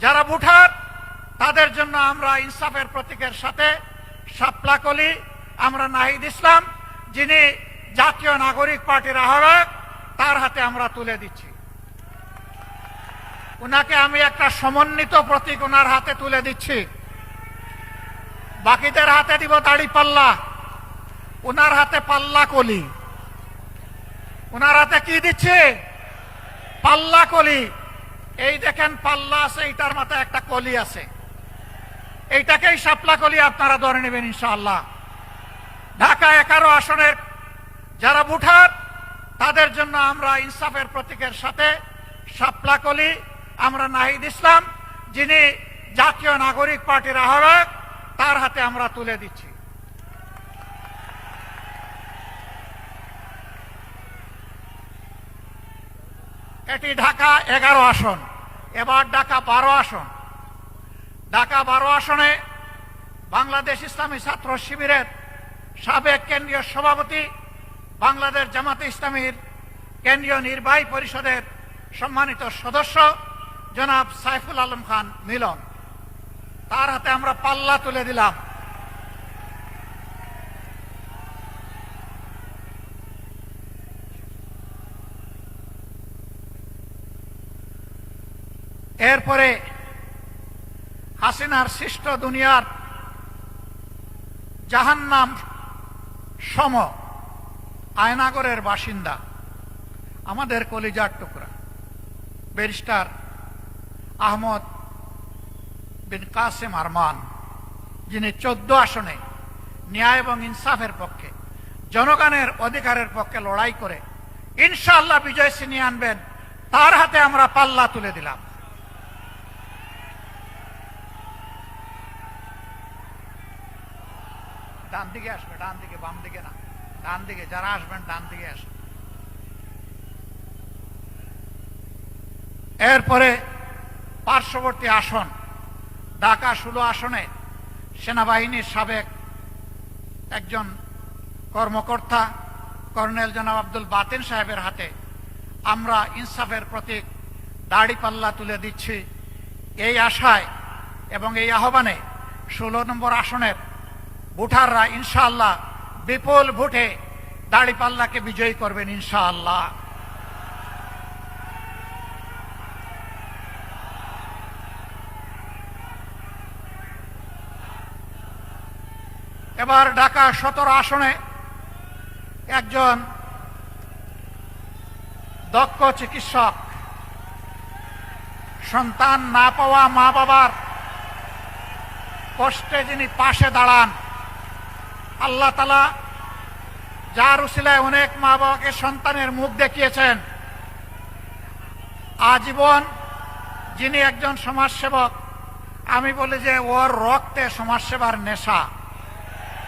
যারা ভোটার তাদের জন্য আমরা ইনসাফের প্রতীকের সাথে শাপলাকলি আমরা নাহিদ ইসলাম যিনি জাতীয় নাগরিক পার্টির আহ্বায়ক তার হাতে আমরা তুলে দিচ্ছি। উনাকে আমি একটা সমন্বিত প্রতীক ওনার হাতে তুলে দিচ্ছি। বাকিদের হাতে দিব দাড়ি পাল্লা, ওনার হাতে পাল্লা কলি। ওনার হাতে কি দিচ্ছে? পাল্লা কলি। এই দেখেন পাল্লা আছে, এইটার মাথায় একটা কলি আছে, এইটাকেই শাপলা কলি আপনারা ধরে নেবেন ইনশাআল্লাহ। ঢাকা 11 আসনের যারা ভোটার তাদের জন্য আমরা ইনসাফের প্রতীকের সাথে শাপলা কলি আমরা নাহিদ ইসলাম যিনি জাতীয় নাগরিক পার্টির আহ্বায়ক তার হাতে আমরা তুলে দিচ্ছি। এটি ঢাকা 11 আসন। এবার ঢাকা 12 আসন। ঢাকা 12 আসনে বাংলাদেশ ইসলামী ছাত্র শিবিরের সাবেক কেন্দ্রীয় সভাপতি, বাংলাদেশ জামাতে ইসলামীর কেন্দ্রীয় নির্বাহী পরিষদের সম্মানিত সদস্য জনাব সাইফুল আলম খান মিলন, তার হাতে আমরা পাল্লা তুলে দিলাম। এরপরে হাসিনার সৃষ্ট দুনিয়ার জাহান্নাম সম আয়নাগরের বাসিন্দা আমাদের কলিজার টুকরা ব্যারিস্টার আহমদ বিন কাসেম আরমান, যিনি 14 আসনে ন্যায় এবং ইনসাফের পক্ষে, জনগণের অধিকারের পক্ষে লড়াই করে ইনশাআল্লাহ বিজয় ছিনিয়ে আনবেন, তার হাতে আমরা পাল্লা তুলে দিলাম। ডান দিকে আসবে, ডান দিকে, বাম দিকে না, ডান দিকে। যারা আসবেন ডান দিকে আসবেন। এরপরে পার্শ্ববর্তী আসন ঢাকা 16 আসনে সেনাবাহিনীর সাবেক একজন কর্মকর্তা কর্নেল জনাব আব্দুল বাতেন সাহেবের হাতে আমরা ইনসাফের প্রতীক দাড়িপাল্লা তুলে দিচ্ছি। এই আশায় এবং এই আহ্বানে 16 নম্বর আসনের ভোটাররা ইনশাআল্লাহ বিপুল ভোটে দাড়িপাল্লাকে বিজয়ী করবেন ইনশাআল্লাহ। এবার ঢাকা 17 আসনে একজন দক্ষ চিকিৎসক, সন্তান না পাওয়া মা বাবার কষ্টে যিনি পাশে দাঁড়ান, আল্লাহ তাআলা যার উসিলায় অনেক মা বাবাকে সন্তানের মুখ দেখিয়েছেন, আজীবন যিনি একজন সমাজসেবক, আমি বলি যে ওর রক্তে সমাজসেবার নেশা।